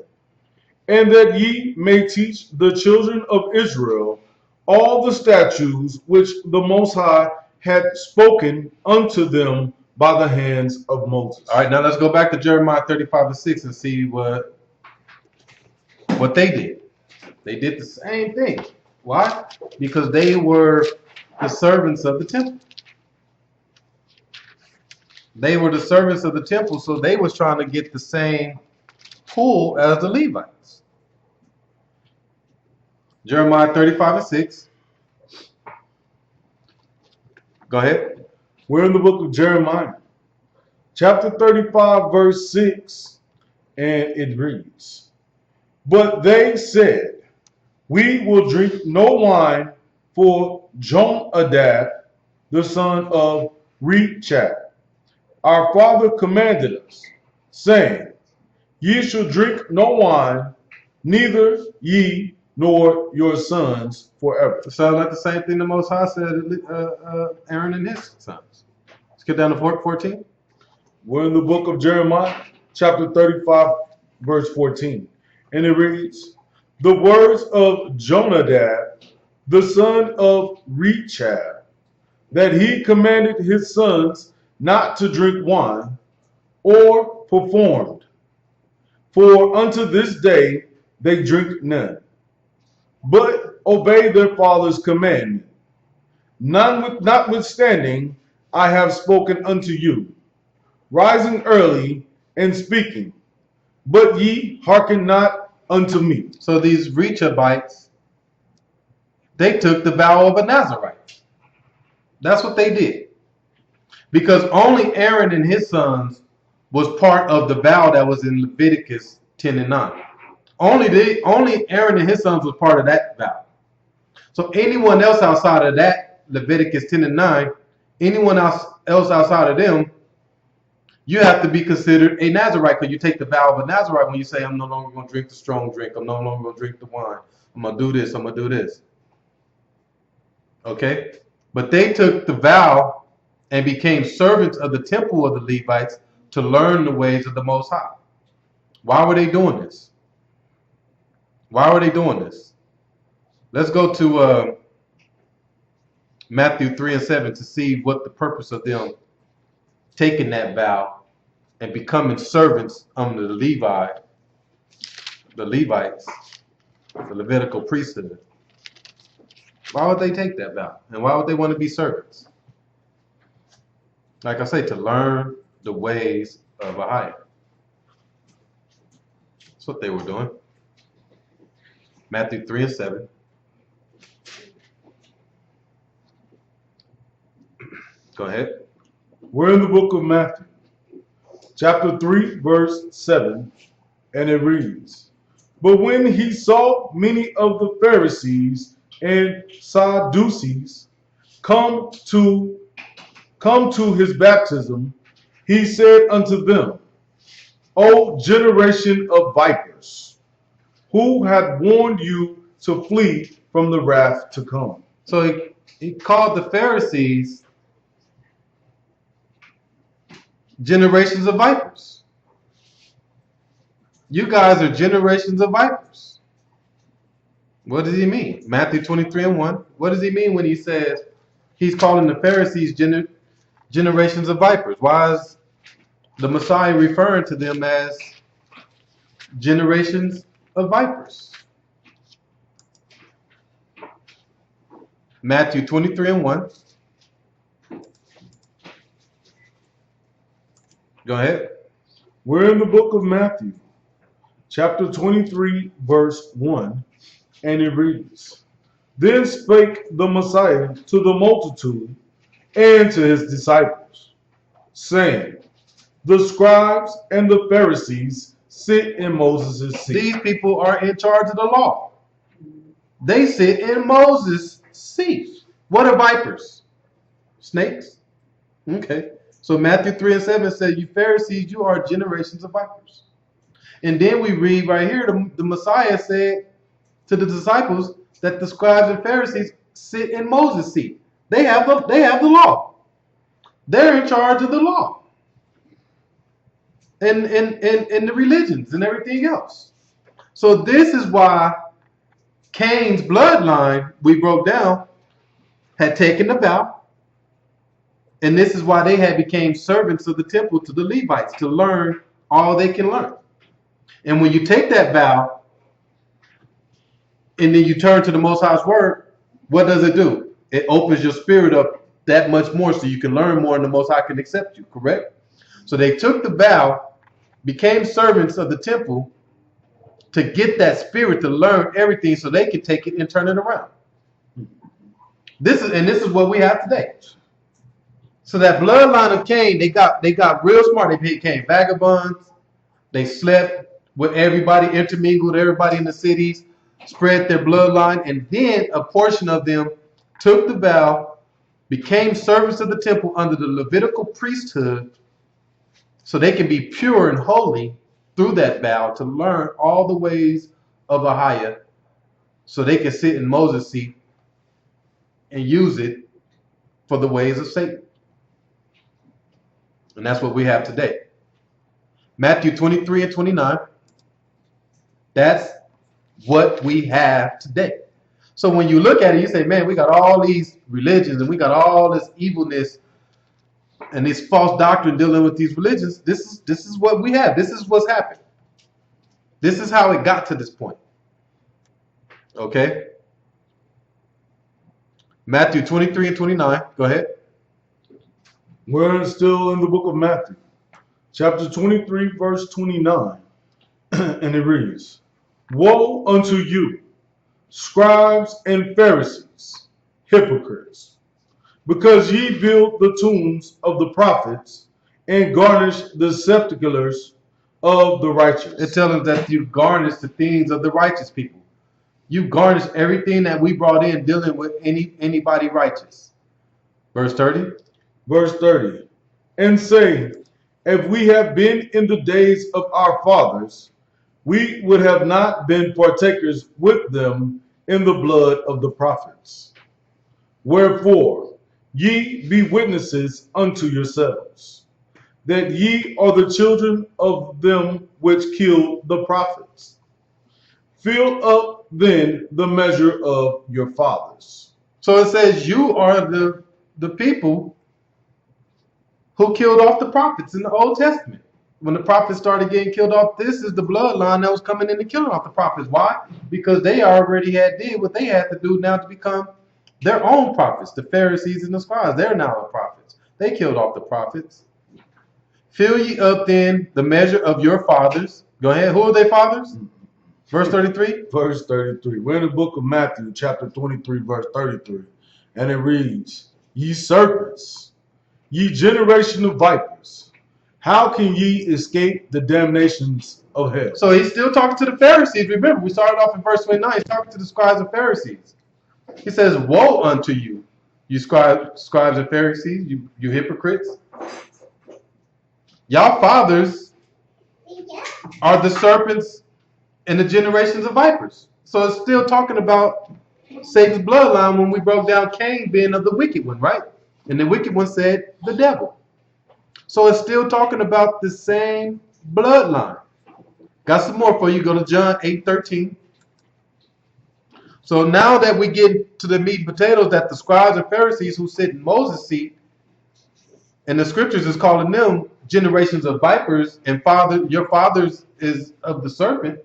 And that ye may teach the children of Israel all the statutes which the Most High had spoken unto them by the hands of Moses. All right, now let's go back to Jeremiah 35 and 6 and see what they did. They did the same thing. Why? Because they were the servants of the temple. They were the servants of the temple, so they was trying to get the same pull as the Levites. Jeremiah 35 and 6. Go ahead. We're in the book of Jeremiah, chapter 35, verse 6, and it reads, but they said, we will drink no wine, for Jonadab, the son of Rechab, our father commanded us, saying, ye shall drink no wine, neither ye nor your sons forever. It sounds like the same thing the Most High said to Aaron and his sons. Let's get down to 14. We're in the book of Jeremiah, chapter 35, verse 14. And it reads, the words of Jonadab, the son of Rechab, that he commanded his sons not to drink wine, or performed. For unto this day they drink none, but obey their father's commandment. Notwithstanding, I have spoken unto you, rising early and speaking, but ye hearken not unto me. So these Rechabites, they took the vow of a Nazarite. That's what they did. Because only Aaron and his sons was part of the vow that was in Leviticus 10 and 9. Only Aaron and his sons was part of that vow. So anyone else outside of that, Leviticus 10 and 9, anyone else outside of them, you have to be considered a Nazarite because you take the vow of a Nazarite when you say, I'm no longer going to drink the strong drink. I'm no longer going to drink the wine. I'm going to do this. I'm going to do this. Okay? But they took the vow and became servants of the temple of the Levites to learn the ways of the Most High. Why were they doing this? Why were they doing this? Let's go to Matthew 3 and 7 to see what the purpose of them taking that vow and becoming servants under the Levites, the Levitical priesthood. Why would they take that vow? And why would they want to be servants? Like I say, to learn the ways of Ahia. That's what they were doing. Matthew 3 and 7. Go ahead. We're in the book of Matthew, chapter 3, verse 7, and it reads, But when he saw many of the Pharisees and Sadducees come to his baptism, he said unto them, O generation of vipers, who hath warned you to flee from the wrath to come? So he called the Pharisees generations of vipers. You guys are generations of vipers. What does he mean? Matthew 23 and 1. What does he mean when he says he's calling the Pharisees generations of vipers? Why is the Messiah referring to them as generations of vipers? Matthew 23 and 1. Go ahead. We're in the book of Matthew, chapter 23, verse 1, and it reads, Then spake the Messiah to the multitude and to his disciples, saying, The scribes and the Pharisees sit in Moses' seat. These people are in charge of the law. They sit in Moses' seat. What are vipers? Snakes? Okay. So Matthew 3 and 7 says, You Pharisees, you are generations of vipers. And then we read right here, the Messiah said to the disciples that the scribes and Pharisees sit in Moses' seat. They have the law. They're in charge of the law. And the religions and everything else. So this is why Cain's bloodline, we broke down, had taken the vow. And this is why they had became servants of the temple to the Levites to learn all they can learn. And when you take that vow and then you turn to the Most High's word, what does it do? It opens your spirit up that much more so you can learn more and the Most High can accept you, correct? So they took the vow, became servants of the temple to get that spirit to learn everything so they can take it and turn it around. This is what we have today. So that bloodline of Cain, they got real smart. They became vagabonds. They slept with everybody, intermingled with everybody in the cities, spread their bloodline, and then a portion of them took the vow, became servants of the temple under the Levitical priesthood, so they can be pure and holy through that vow to learn all the ways of Ahia, so they can sit in Moses' seat and use it for the ways of Satan. And that's what we have today. Matthew 23 and 29. That's what we have today. So when you look at it, you say, man, we got all these religions and we got all this evilness and this false doctrine dealing with these religions. This is what we have. This is what's happened. This is how it got to this point. Okay? Matthew 23 and 29. Go ahead. We're still in the book of Matthew, chapter 23, verse 29, and it reads, Woe unto you, scribes and Pharisees, hypocrites, because ye build the tombs of the prophets and garnish the sepulchres of the righteous. It tells us that you garnish the things of the righteous people. You garnish everything that we brought in dealing with anybody righteous. Verse 30. Verse 30. And say, if we have been in the days of our fathers, we would have not been partakers with them in the blood of the prophets. Wherefore, ye be witnesses unto yourselves, that ye are the children of them which killed the prophets. Fill up then the measure of your fathers. So it says you are the people who killed off the prophets in the Old Testament. When the prophets started getting killed off, this is the bloodline that was coming in and killing off the prophets. Why? Because they already had did what they had to do now to become their own prophets. The Pharisees and the scribes, they're now the prophets. They killed off the prophets. Fill ye up then the measure of your fathers. Go ahead. Who are they fathers? Verse 33. Verse 33. We're in the book of Matthew, chapter 23, verse 33. And it reads, Ye serpents, ye generation of vipers, how can ye escape the damnations of hell? So he's still talking to the Pharisees. Remember, we started off in verse 29. He's talking to the scribes and Pharisees. He says, woe unto you, you scribes and Pharisees, you hypocrites. Y'all fathers are the serpents and the generations of vipers. So it's still talking about Satan's bloodline when we broke down Cain being of the wicked one, right? And the wicked one said the devil. So it's still talking about the same bloodline. Got some more for you. Go to John 8:13. So now that we get to the meat and potatoes, that the scribes and Pharisees who sit in Moses' seat, and the scriptures is calling them generations of vipers, and your fathers is of the serpent.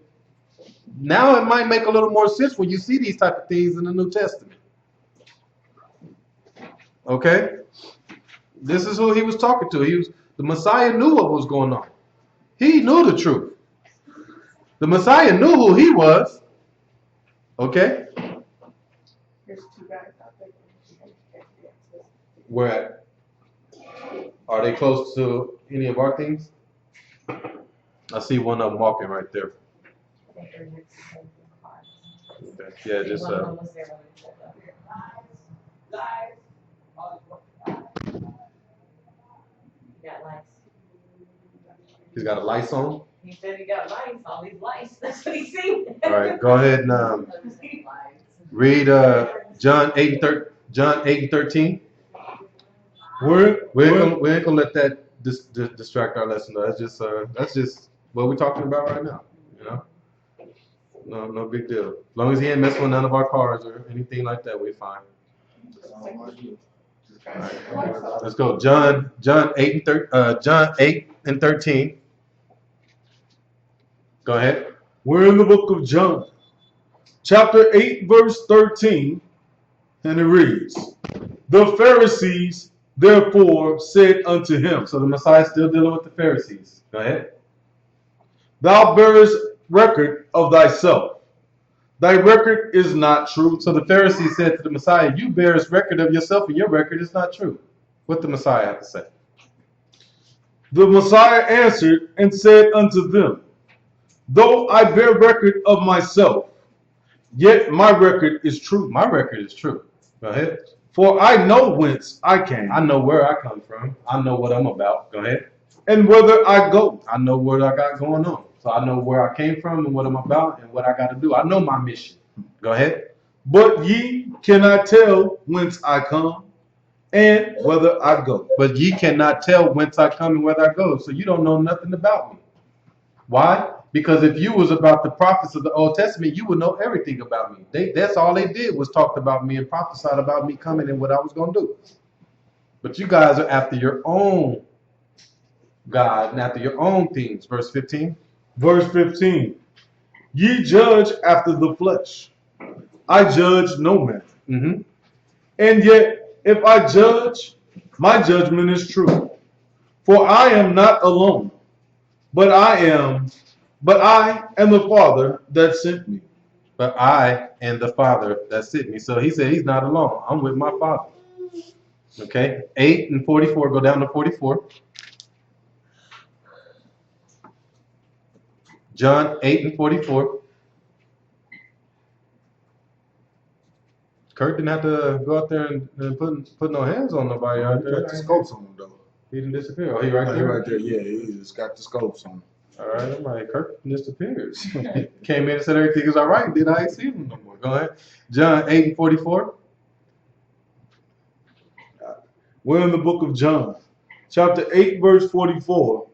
Now it might make a little more sense when you see these type of things in the New Testament. Okay? This is who he was talking to. The Messiah knew what was going on. He knew the truth. The Messiah knew who he was. Okay? Where at? Are they close to any of our things? I see one of them walking right there. Okay. Yeah, just he's got a lice on. He said he got lice, all these lice. That's what he's seen. All right, go ahead and read John 8 and 13. We ain't gonna let that distract our lesson though. That's just what we're talking about right now. You know, no big deal. As long as he ain't messing with none of our cars or anything like that, we're fine. All right, let's go. John 8 and 13. Go ahead. We're in the book of John, chapter 8, verse 13, and it reads, The Pharisees therefore said unto him. So the Messiah is still dealing with the Pharisees. Go ahead. Thou bearest record of thyself. Thy record is not true. So the Pharisees said to the Messiah, you bearest record of yourself and your record is not true. What the Messiah have to say? The Messiah answered and said unto them, Though I bear record of myself, yet my record is true. My record is true. Go ahead. For I know whence I came. I know where I come from. I know what I'm about. Go ahead. And whither I go. I know what I got going on. So I know where I came from and what I'm about and what I got to do. I know my mission. Go ahead. But ye cannot tell whence I come and whither I go. But ye cannot tell whence I come and whether I go. So you don't know nothing about me. Why? Because if you was about the prophets of the Old Testament, you would know everything about me. That's all they did was talked about me and prophesied about me coming and what I was going to do. But you guys are after your own God and after your own things. Verse 15. Verse 15. Ye judge after the flesh. I judge no man. Mm-hmm. And yet, if I judge, my judgment is true. For I am not alone, but I am but I and the Father that sent me. But I and the Father that sent me. So he said he's not alone. I'm with my Father. Okay, 8 and 44. Go down to 44. John 8 and 44. Kirk didn't have to go out there and put no hands on nobody out there. Got the scopes on him though. He didn't disappear. Oh, he right He there. right there. Yeah, he just got the scopes on him. All right, I'm like, Kirk disappears. Came in and said everything is all right. Then I ain't seen him no more. Go ahead. John 8 and 44. We're in the book of John, chapter 8, verse 44,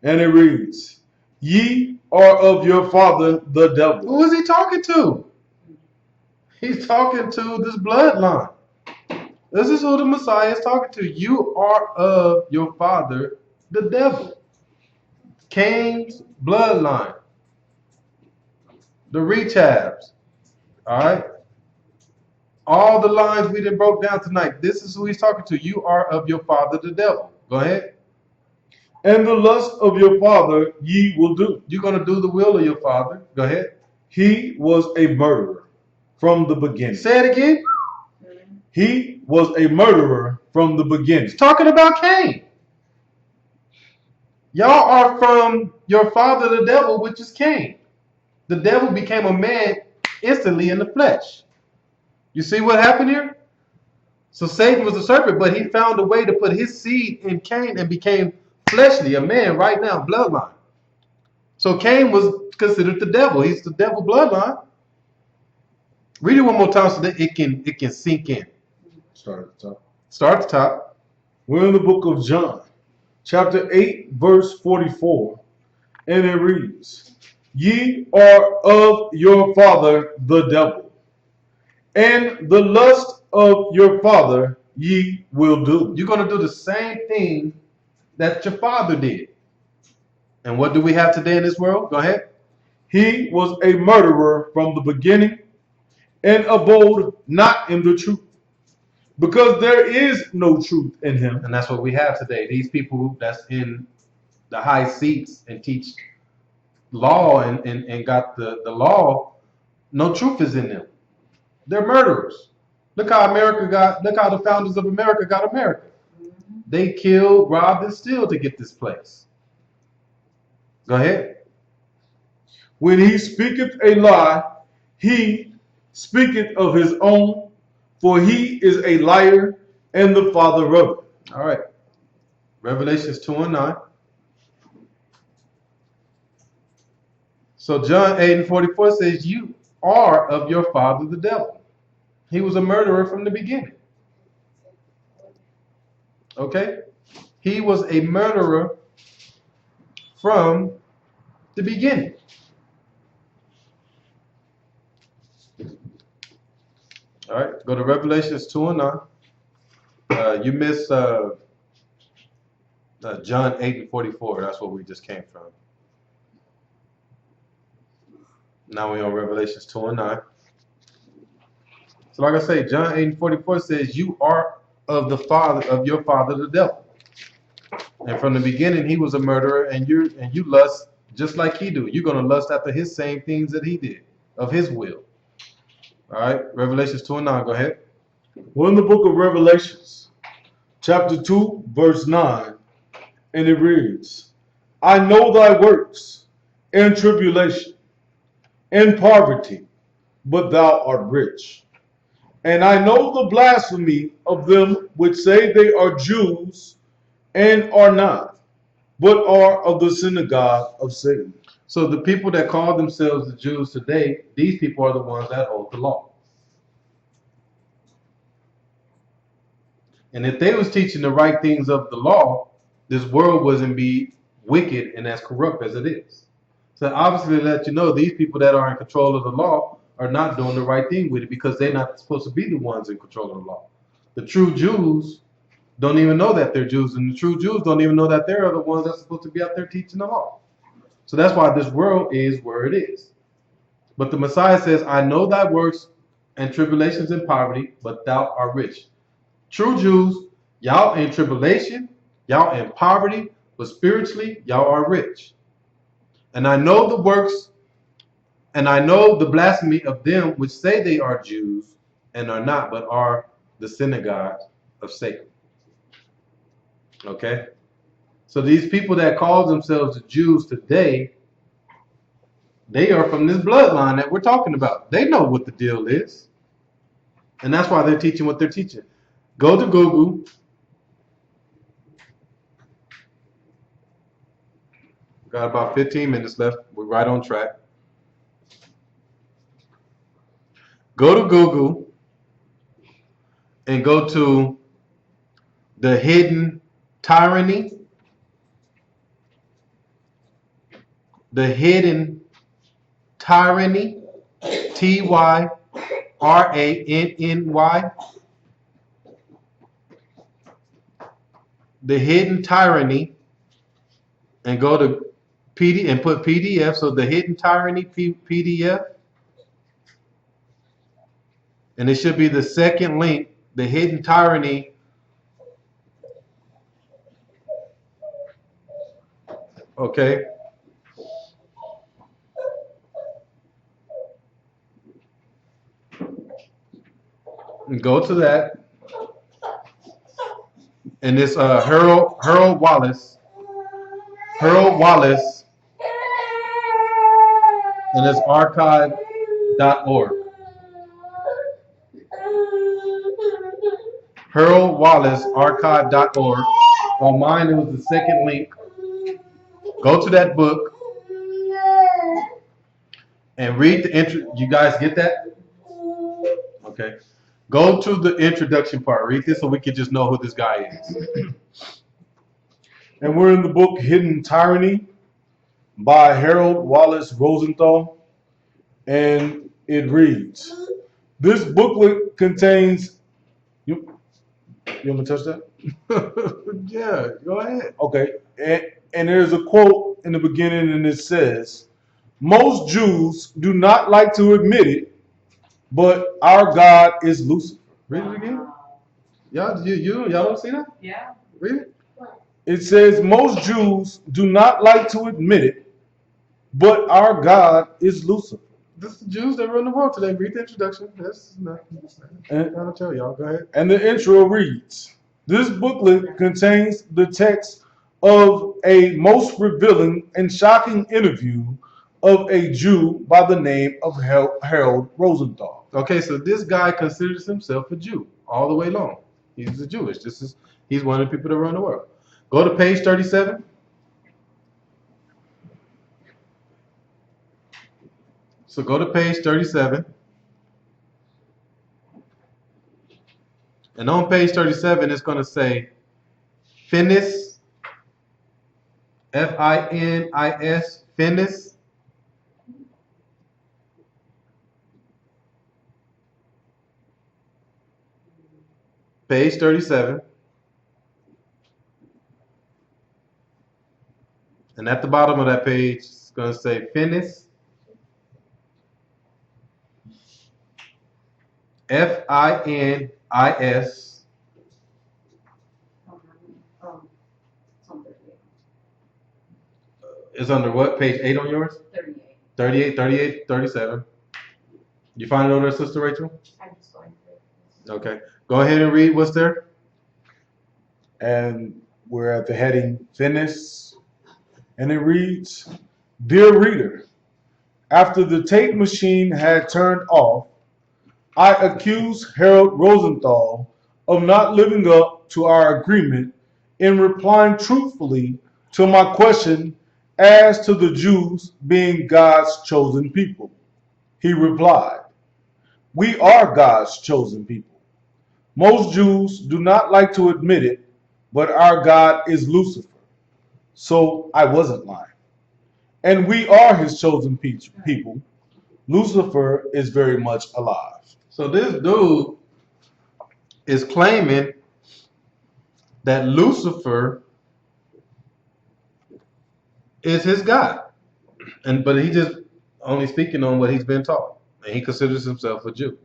and it reads, Ye are of your father the devil. Who is he talking to? He's talking to this bloodline. This is who the Messiah is talking to. You are of your father, the devil. Cain's bloodline. The Rechabs. All right? All the lines we done broke down tonight. This is who he's talking to. You are of your father, the devil. Go ahead. And the lust of your father ye will do. You're going to do the will of your father. Go ahead. He was a murderer from the beginning. Say it again. He was a murderer from the beginning. He's talking about Cain. Y'all are from your father, the devil, which is Cain. The devil became a man instantly in the flesh. You see what happened here? So Satan was a serpent, but he found a way to put his seed in Cain and became fleshly, a man right now, bloodline. So Cain was considered the devil. He's the devil bloodline. Read it one more time so that it can sink in. Start at the top. Start at the top. We're in the book of John, chapter 8, verse 44, and it reads, Ye are of your father the devil, and the lust of your father ye will do. You're going to do the same thing that your father did. And what do we have today in this world? Go ahead. He was a murderer from the beginning, and abode not in the truth, because there is no truth in him. And that's what we have today. These people that's in the high seats and teach law and got the law, no truth is in them. They're murderers. Look how the founders of America got America. They killed, robbed, and steal to get this place. Go ahead. When he speaketh a lie, he speaketh of his own, for he is a liar and the father of it. All right. Revelations 2 and 9. So John 8 and 44 says, you are of your father the devil. He was a murderer from the beginning. Okay? He was a murderer from the beginning. All right, go to Revelations 2 and 9. You missed John 8 and 44. That's where we just came from. Now we're on Revelations 2 and 9. So like I say, John 8 and 44 says, you are of your father the devil. And from the beginning he was a murderer, and you lust just like he do. You're gonna lust after his same things that he did, of his will. All right, Revelations 2 and 9, go ahead. We're in the book of Revelations, chapter 2, verse 9, and it reads, I know thy works, and tribulation, and poverty, but thou art rich. And I know the blasphemy of them which say they are Jews, and are not, but are of the synagogue of Satan. So the people that call themselves the Jews today, these people are the ones that hold the law. And if they was teaching the right things of the law, this world wouldn't be wicked and as corrupt as it is. So obviously let you know these people that are in control of the law are not doing the right thing with it, because they're not supposed to be the ones in control of the law. The true Jews don't even know that they're Jews, and the true Jews don't even know that they're the ones that's supposed to be out there teaching the law. So that's why this world is where it is. But the Messiah says, I know thy works and tribulations and poverty, but thou art rich. True Jews, y'all in tribulation, y'all in poverty, but spiritually, y'all are rich. And I know the works, and I know the blasphemy of them which say they are Jews and are not, but are the synagogue of Satan. Okay? So these people that call themselves the Jews today, they are from this bloodline that we're talking about. They know what the deal is. And that's why they're teaching what they're teaching. Go to Google. Got about 15 minutes left. We're right on track. Go to Google and go to the hidden tyranny. The hidden tyranny. Tyranny. The hidden tyranny. And go to PD and put PDF. So the hidden tyranny PDF. And it should be the second link. The hidden tyranny. Okay. And go to that. And it's Harold Wallace. Harold Wallace. And it's archive.org. Harold Wallace archive.org. On mine, it was the second link. Go to that book and read the intro. You guys get that? Okay. Go to the introduction part. Read this so we can just know who this guy is. And we're in the book Hidden Tyranny by Harold Wallace Rosenthal. And it reads, this booklet contains... You want me to touch that? Yeah, go ahead. Okay. And there's a quote in the beginning, and it says, most Jews do not like to admit it, but our God is Lucifer. Read it again. Y'all don't see that? Yeah. Read it. It says most Jews do not like to admit it, but our God is Lucifer. This is the Jews that run the world today. Read the introduction. That's not. I'll tell y'all. Go ahead. And the intro reads, this booklet contains the text of a most revealing and shocking interview of a Jew by the name of Harold Rosenthal. Okay, so this guy considers himself a Jew all the way long. He's a Jewish. He's one of the people that run the world. Go to page 37. So go to page 37. And on page 37, it's going to say Finis, Finis, Finis. Page 37. And at the bottom of that page, it's going to say Finis, Finis. It's under what? Page 8 on yours? 38. 38, 38, 37. You find it over there, Sister Rachel? I'm just going through. Okay. Go ahead and read what's there. And we're at the heading Finis. And it reads, dear reader, after the tape machine had turned off, I accuse Harold Rosenthal of not living up to our agreement in replying truthfully to my question as to the Jews being God's chosen people. He replied, we are God's chosen people. Most Jews do not like to admit it, but our God is Lucifer. So I wasn't lying. And we are his chosen people. Lucifer is very much alive. So this dude is claiming that Lucifer is his God. But he just only speaking on what he's been taught. And he considers himself a Jew.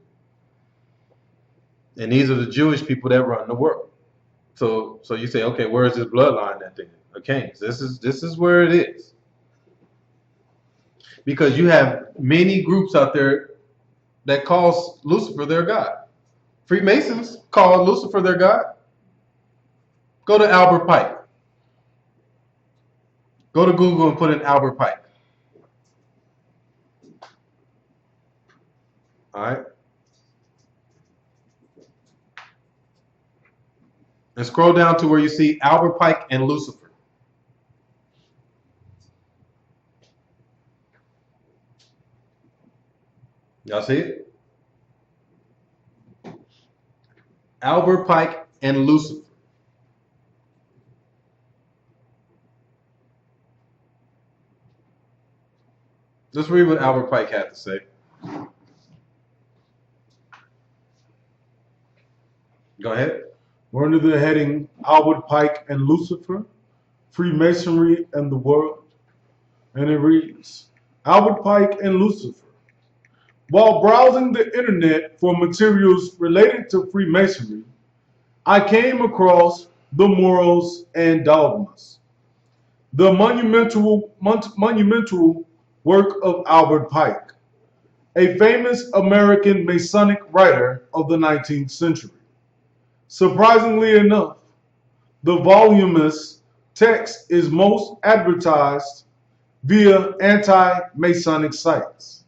And these are the Jewish people that run the world. So you say, okay, where is this bloodline that thing? Okay, this is where it is. because you have many groups out there that call Lucifer their god. Freemasons call Lucifer their god. Go to Albert Pike. Go to Google and put in Albert Pike. All right. And scroll down to where you see Albert Pike and Lucifer. Y'all see it? Albert Pike and Lucifer. Let's read what Albert Pike had to say. Go ahead. We're under the heading Albert Pike and Lucifer, Freemasonry and the World. And it reads, Albert Pike and Lucifer. While browsing the internet for materials related to Freemasonry, I came across The Morals and Dogmas, the monumental work of Albert Pike, a famous American Masonic writer of the 19th century. Surprisingly enough, the voluminous text is most advertised via anti-Masonic sites,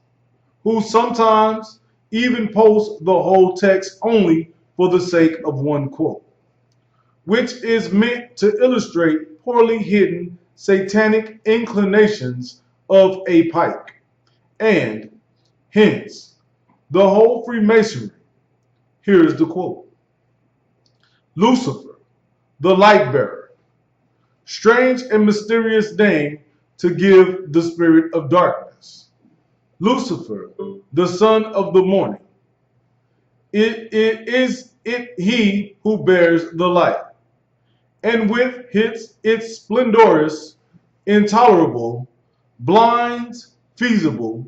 who sometimes even post the whole text only for the sake of one quote, which is meant to illustrate poorly hidden satanic inclinations of a Pike, and hence the whole Freemasonry. Here is the quote. Lucifer, the light bearer, strange and mysterious name to give the spirit of darkness. Lucifer, the son of the morning. It is he who bears the light, and with its splendorous, intolerable, blind, feasible,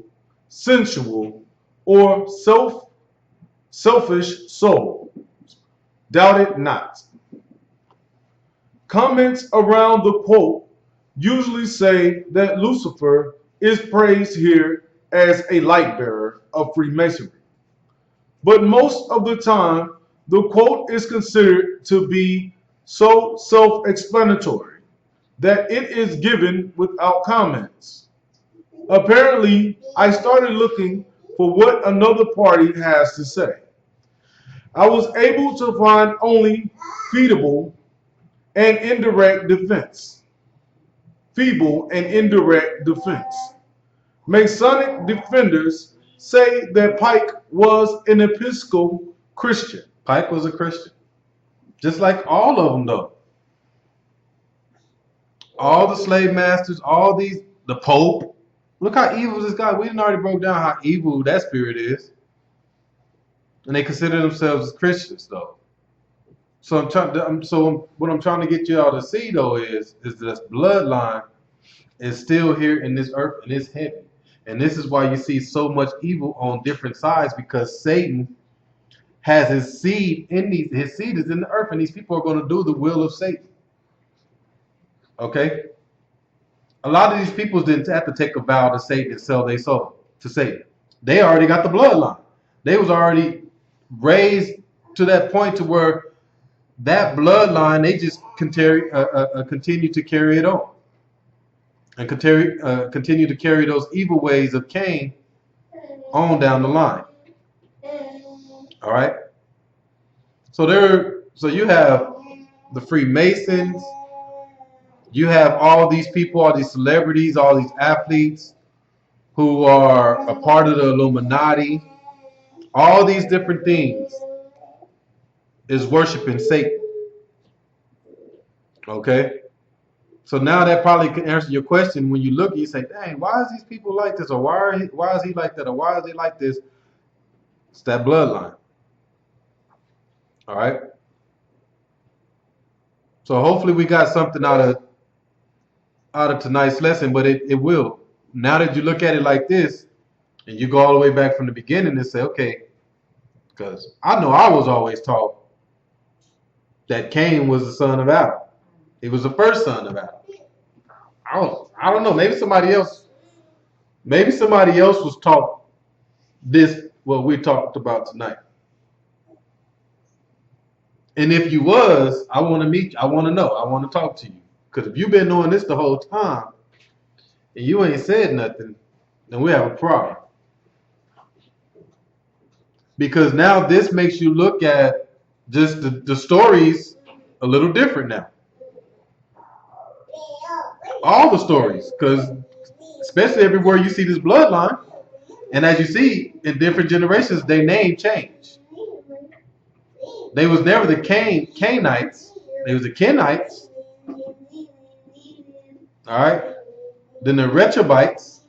sensual, or selfish soul. Doubt it not. Comments around the quote usually say that Lucifer is praised here as a light bearer of Freemasonry. But most of the time, the quote is considered to be so self-explanatory that it is given without comments. Apparently, I started looking for what another party has to say. I was able to find only feeble and indirect defense. Feeble and indirect defense. Masonic defenders say that Pike was an Episcopal Christian. Pike was a Christian. Just like all of them, though. All the slave masters, all these, the Pope. Look how evil this guy. We didn't already broke down how evil that spirit is. And they consider themselves as Christians, though. So what I'm trying to get you all to see, though, is this bloodline is still here in this earth and it's heavy. And this is why you see so much evil on different sides, because Satan has his seed in his seed is in the earth, and these people are going to do the will of Satan. Okay? A lot of these people didn't have to take a vow to Satan and sell their soul to Satan. They already got the bloodline. They was already raised to that point to where that bloodline, they just continue to carry it on. And continue to carry those evil ways of Cain on down the line. All right. So you have the Freemasons. You have all these people, all these celebrities, all these athletes who are a part of the Illuminati. All these different things is worshiping Satan. Okay. So now that probably can answer your question. When you look, you say, dang, why is these people like this? Or why is he like that? Or why is he like this? It's that bloodline. All right. So hopefully we got something out of tonight's lesson, but it will. Now that you look at it like this, and you go all the way back from the beginning and say, okay, because I know I was always taught that Cain was the son of Adam. He was the first son of Adam. I don't know. Maybe somebody else Maybe somebody else was taught this, what we talked about tonight. And if you was, I want to meet you. I want to know. I want to talk to you. Because if you've been doing this the whole time and you ain't said nothing, then we have a problem. Because now this makes you look at just the stories a little different now. All the stories. Because especially everywhere you see this bloodline, and as you see in different generations, their name changed. They was never the Cainites. They was the Kenites. All right. Then the Rechabites.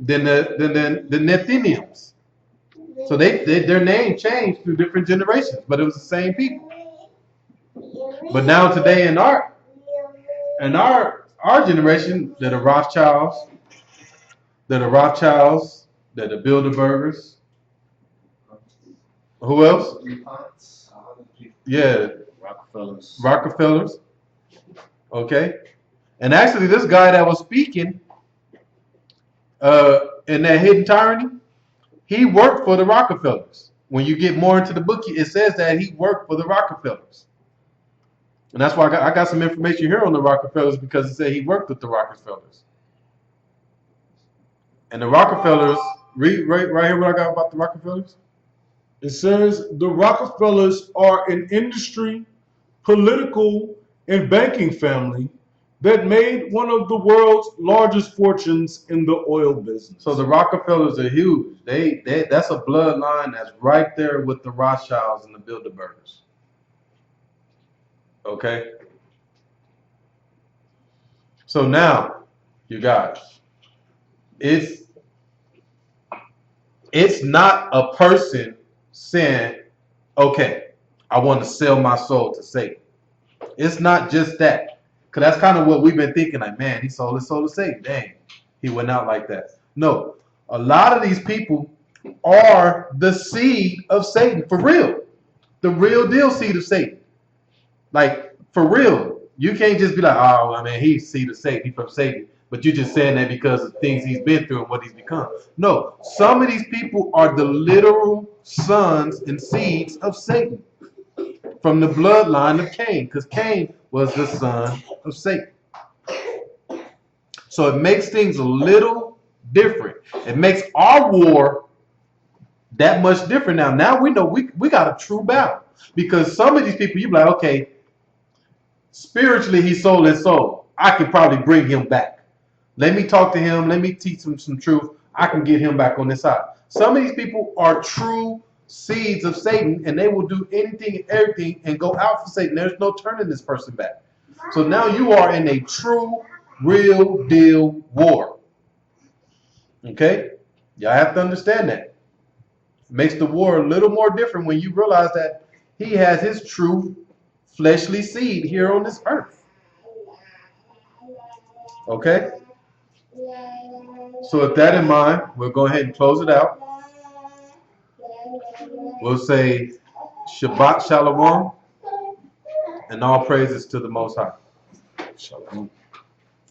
Then the Nethinims. So their name changed through different generations, but it was the same people. But now today in our generation, they're the Rothschilds, they're the Bilderbergers. Who else? Yeah, Rockefellers. Okay. And actually, this guy that was speaking in that Hidden Tyranny, he worked for the Rockefellers. When you get more into the book, it says that he worked for the Rockefellers. And that's why I got some information here on the Rockefellers, because it said he worked with the Rockefellers. And the Rockefellers, read right here what I got about the Rockefellers. It says the Rockefellers are an industry, political, and banking family that made one of the world's largest fortunes in the oil business. So the Rockefellers are huge. That's a bloodline that's right there with the Rothschilds and the Bilderbergers. Okay. So now, you guys, it's not a person saying, okay, I want to sell my soul to Satan. It's not just that. Because that's kind of what we've been thinking, like, man, he sold his soul to Satan. Dang, he went out like that. No, a lot of these people are the seed of Satan, for real. The real deal seed of Satan. Like, for real. You can't just be like, oh, I mean, he's seed of Satan, he's from Satan. But you're just saying that because of things he's been through and what he's become. No, some of these people are the literal sons and seeds of Satan from the bloodline of Cain, because Cain was the son of Satan. So it makes things a little different. It makes our war that much different now. Now we know we got a true battle. Because some of these people, you be like, okay, spiritually he sold his soul. I can probably bring him back. Let me talk to him. Let me teach him some truth. I can get him back on this side. Some of these people are true seeds of Satan, and they will do anything and everything and go out for Satan. There's no turning this person back. So now you are in a true, real deal war. Okay? Y'all have to understand that. It makes the war a little more different when you realize that he has his true fleshly seed here on this earth. Okay? So with that in mind, we'll go ahead and close it out. We'll say Shabbat Shalom and all praises to the Most High. Shalom.